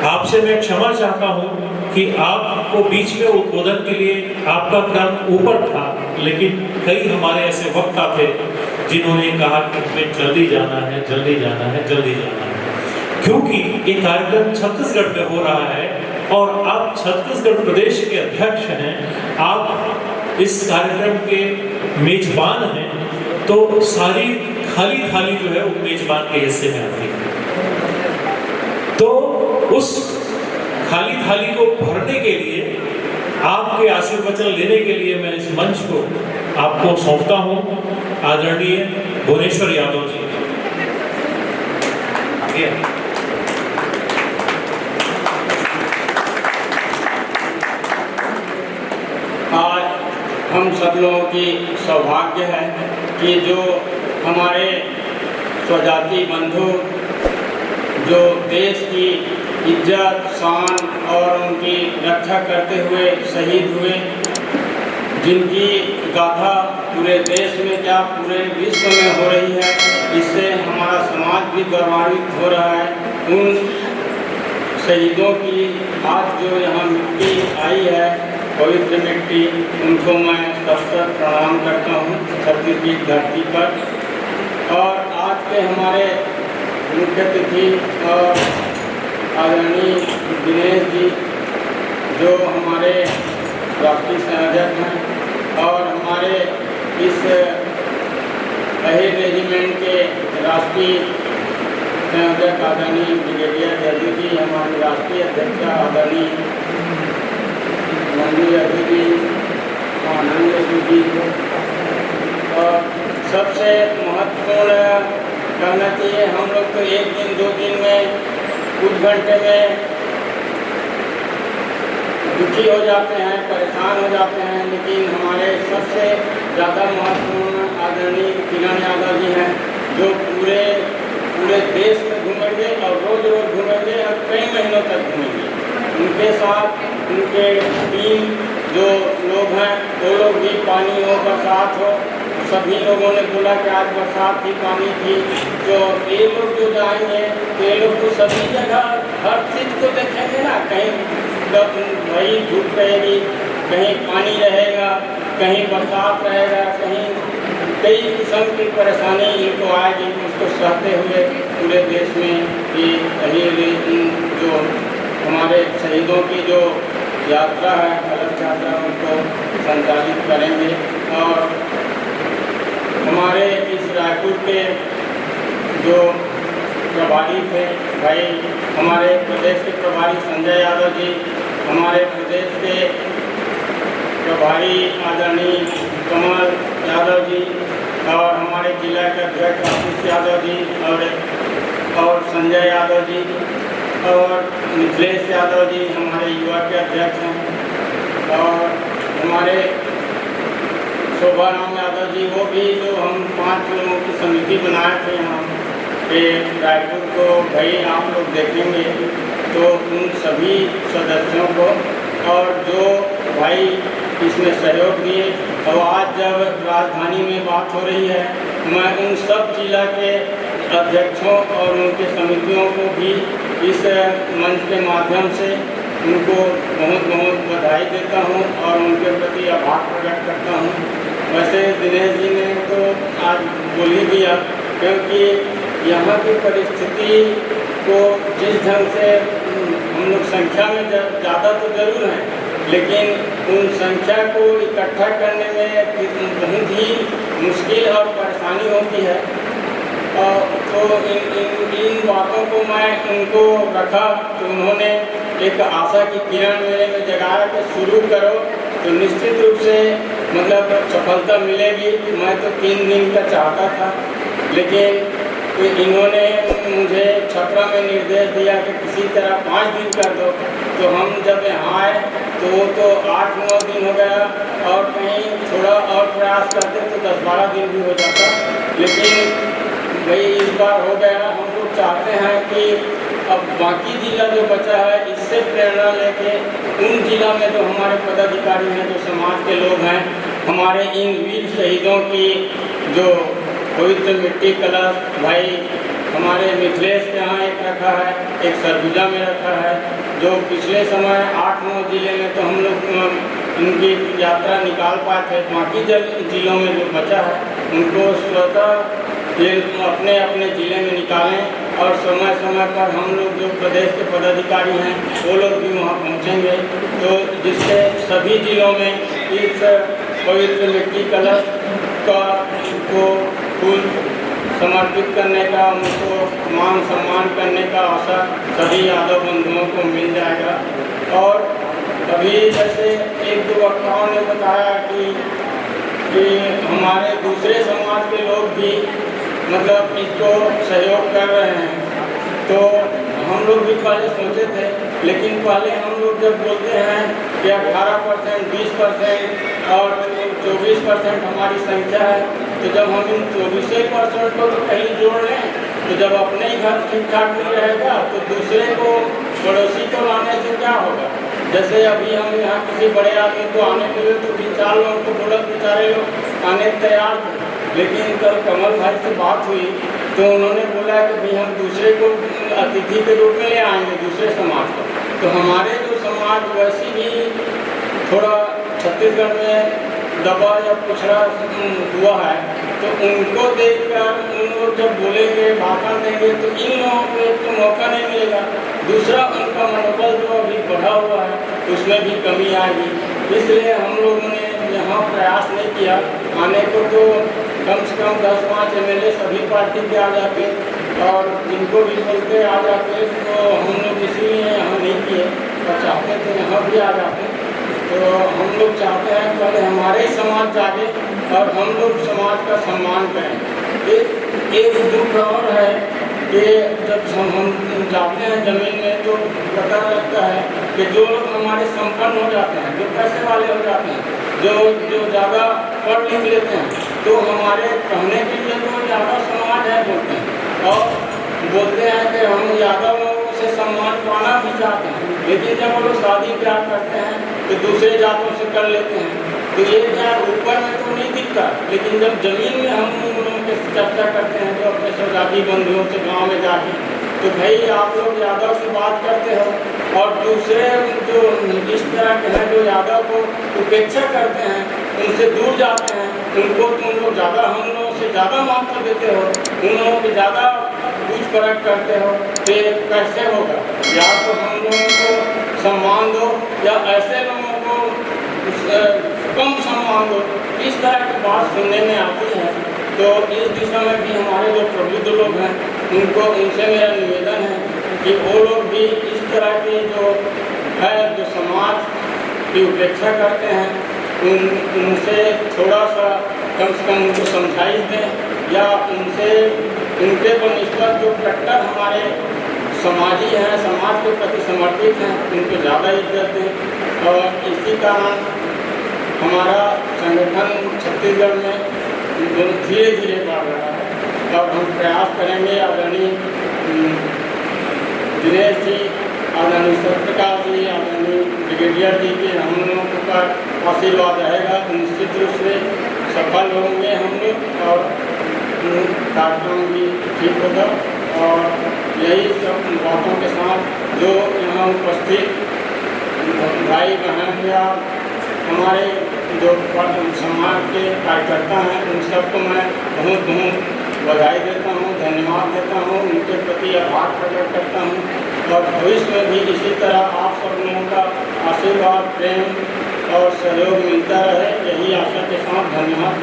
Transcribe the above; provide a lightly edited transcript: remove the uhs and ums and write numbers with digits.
आपसे मैं क्षमा चाहता हूं कि आपको बीच में उद्बोधन के लिए आपका क्रम ऊपर था, लेकिन कई हमारे ऐसे वक्ता थे जिन्होंने कहा कि हमें जल्दी जाना है, जल्दी जाना है, जल्दी जाना है। क्योंकि ये कार्यक्रम छत्तीसगढ़ में हो रहा है और आप छत्तीसगढ़ प्रदेश के अध्यक्ष हैं, आप इस कार्यक्रम के मेजबान हैं, तो सारी खाली थाली जो है वो मेजबान के हिस्से में आती है। तो उस खाली थाली को भरने के लिए, आपके आशीर्वचन लेने के लिए मैं इस मंच को आपको सौंपता हूं। आदरणीय भुवनेश्वर यादव जी, आज हम सब लोगों की सौभाग्य है कि जो हमारे स्वजाति बंधु जो देश की इज्जत, शान और उनकी रक्षा करते हुए शहीद हुए, जिनकी गाथा पूरे देश में क्या पूरे विश्व में हो रही है, इससे हमारा समाज भी गौरवान्वित हो रहा है। उन शहीदों की आज जो यहाँ मिट्टी आई है, पवित्र मिट्टी, उनको मैं सशक्त प्रणाम करता हूँ छत्तीसगढ़ की धरती पर। और आज के हमारे मुख्य अतिथि और आदरणीय दिनेश जी, जो हमारे राष्ट्रीय संयोजक हैं और हमारे इस अहिर रेजिमेंट के राष्ट्रीय संयोजक आदरणीय ब्रिगेडियर जल्दी जी, हमारे राष्ट्रीय अध्यक्ष आदरणीय मंजू यादव जी, आनंद जी, और सबसे महत्वपूर्ण कहना चाहिए, हम लोग तो एक दिन दो दिन में कुछ घंटे में दुखी हो जाते हैं, परेशान हो जाते हैं, लेकिन हमारे सबसे ज़्यादा महत्वपूर्ण आदरणीय किरण यादव जी हैं, जो पूरे देश में घूमेंगे और रोज रोज घूमेंगे और कई महीनों तक घूमेंगे। उनके साथ उनके टीम जो लोग हैं, वो लोग भी पानी हो, बरसात हो, सभी लोगों ने बोला कि आज बरसात ही पानी थी, तो ये लोग जो जाएंगे तो ये लोग तो सभी जगह हर चीज़ को देखेंगे ना, कहीं वही धूप रहेगी, कहीं पानी रहेगा, कहीं बरसात रहेगा, कहीं कई किस्म की परेशानी इनको आएगी। उसको सहते हुए पूरे देश में ये जो हमारे शहीदों की जो यात्रा है, कलश यात्रा, उनको संचालित करेंगे। और हमारे इस रायपुर के जो प्रभारी थे भाई, हमारे प्रदेश के प्रभारी संजय यादव जी, हमारे प्रदेश के प्रभारी आदरणीय कमल यादव जी, और हमारे जिला के अध्यक्ष आशीष यादव जी, और संजय यादव जी, और मिथिलेश यादव जी हमारे युवा के अध्यक्ष हैं, और हमारे शोभाराम यादव जी, वो भी जो हम 5 लोगों की समिति बनाए थे यहाँ पे रायपुर को, भाई आप लोग देखेंगे तो उन सभी सदस्यों को, और जो भाई इसमें सहयोग दिए। और आज जब राजधानी में बात हो रही है, मैं उन सब जिला के अध्यक्षों और उनके समितियों को भी इस मंच के माध्यम से उनको बहुत बहुत बधाई देता हूँ और उनके प्रति आभार प्रकट करता हूँ। वैसे दिनेश जी ने तो आज बोल ही दिया, क्योंकि यहाँ की परिस्थिति को जिस ढंग से हम लोग संख्या में ज़्यादा तो जरूर हैं, लेकिन उन संख्या को इकट्ठा करने में बहुत ही मुश्किल और परेशानी होती है। तो इन बातों को मैं उनको रखा, तो उन्होंने एक आशा की किरण मेरे में जगाया कि शुरू करो तो निश्चित रूप से मतलब सफलता मिलेगी। मैं तो 3 दिन का चाहता था, लेकिन तो इन्होंने मुझे छपरा में निर्देश दिया कि किसी तरह 5 दिन कर दो। तो हम जब यहाँ आए तो वो तो 8-9 दिन हो गया, और कहीं थोड़ा और प्रयास करते तो 10-12 दिन भी हो जाता, लेकिन भाई इस बार हो गया। हम लोग चाहते हैं कि अब बाकी जिला जो बचा है, इससे प्रेरणा लेके उन जिला में जो हमारे पदाधिकारी हैं, जो समाज के लोग हैं, हमारे इन वीर शहीदों की जो पवित्र मिट्टी कलश भाई हमारे मिथिलेश के यहाँ एक रखा है, एक सरगुजा में रखा है, जो पिछले समय 8-9 जिले में तो हम लोग उनकी यात्रा निकाल पाए थे। बाकी जिलों में जो बचा है उनको स्वतः ये अपने अपने ज़िले में निकालें और समय समय पर हम लोग जो प्रदेश के पदाधिकारी हैं वो लोग भी वहाँ पहुँचेंगे, तो जिससे सभी ज़िलों में इस पवित्र मिट्टी कलश का को फूल समर्पित करने का, उनको मान सम्मान करने का अवसर सभी यादव बंधुओं को मिल जाएगा। और अभी जैसे एक दो वक्ताओं ने बताया कि हमारे दूसरे समाज के लोग भी मतलब इसको सहयोग कर रहे हैं, तो हम लोग भी पहले सोचे थे, लेकिन पहले हम लोग जब बोलते हैं कि 18%, 20% और 24% हमारी संख्या है, तो जब हम इन 24% को तो कहीं जोड़ लें, तो जब अपने ही घर ठीक ठाक नहीं रहेगा तो दूसरे को, पड़ोसी को लाने से क्या होगा। जैसे अभी हम यहाँ किसी बड़े आदमी को आने के लिए तो 3-4 लोग तो बोला बेचारे लोग आने तैयार थे, लेकिन कल कमल भाई से बात हुई तो उन्होंने बोला कि भाई हम दूसरे को अतिथि के रूप में ले आएंगे, दूसरे समाज को। तो हमारे जो समाज वैसे भी थोड़ा छत्तीसगढ़ में दबा या पिछड़ा हुआ है, तो उनको देखकर उन लोग जब बोलेंगे, भाषण देंगे, तो इन लोगों को एक तो मौका नहीं मिलेगा, दूसरा उनका मनोबल जो अभी बढ़ा हुआ है उसमें भी कमी आएगी। इसलिए हम लोगों ने यहाँ प्रयास नहीं किया आने को, तो कम से कम 10-5 MLA सभी पार्टी के आ जाते और जिनको भी बोलते आ जाते, तो हम लोग इसीलिए यहाँ नहीं किए और चाहते थे यहाँ भी आ जाते। तो हम लोग चाहते हैं पहले हमारे समाज जागे और हम लोग समाज का सम्मान करें। एक दुख और है कि जब हम जाते हैं ज़मीन में तो पता लगता है कि जो लोग हमारे संपन्न हो जाते हैं, जो पैसे वाले हो जाते हैं, जो ज़्यादा पढ़ लिख लेते हैं, तो हमारे कहने के लिए तो यादव समाज है बोलते हैं और बोलते हैं कि हम यादवों से सम्मान पाना भी चाहते हैं, लेकिन जब वो लोग शादी ब्याह करते हैं तो दूसरे जातों से कर लेते हैं। तो ये क्या ऊपर में तो नहीं दिखता, लेकिन जब ज़मीन में हम लोगों के चर्चा करते हैं तो अपने स्वजाति बंधुओं से गाँव में जाके, तो भाई आप लोग यादव से बात करते हो और दूसरे जो इस तरह के हैं जो यादव को उपेक्षा करते हैं, उनसे दूर जाते हैं, उनको तुम लोग ज़्यादा, हम लोगों से ज़्यादा महत्व देते हो, उन लोगों की ज़्यादा पूछ परख करते हो, तो ये कैसे होगा। या तो हम लोगों को सम्मान दो या ऐसे लोगों को कम सम्मान दो, इस तरह की बात सुनने में आती है। तो इस दिशा में भी हमारे जो प्रबुद्ध लोग हैं उनसे मेरा निवेदन है कि वो लोग भी इस तरह की जो है, जो समाज की उपेक्षा करते हैं, उनसे थोड़ा सा कम से कम उनको समझाइश दें या उनके पर निष्पक्ष जो कट्टर हमारे समाजी हैं, समाज के प्रति समर्पित हैं, उनको ज़्यादा इज्जत दें। और इसी कारण हमारा संगठन छत्तीसगढ़ में धीरे धीरे बढ़ रहा है और हम प्रयास करेंगे। आदरणीय दिनेश जी, आदरणीय सत्यप्रकाश जी, आदरणीय ब्रिगेडियर जी के हम लोगों का आशीर्वाद रहेगा, निश्चित रूप से सफल होंगे हम लोग और कार्यक्रम भी ठीक होगा। और यही सब बातों के साथ जो यहाँ उपस्थित भाई बहन या हमारे जो समाज के कार्यकर्ता हैं, उन सबको मैं बहुत बहुत बधाई देता हूँ, धन्यवाद देता हूँ, उनके प्रति आभार प्रकट करता हूँ और भविष्य में भी इसी तरह आप सब लोगों का आशीर्वाद, प्रेम और सहयोग मिलता रहे, यही आशा के साथ धन्यवाद।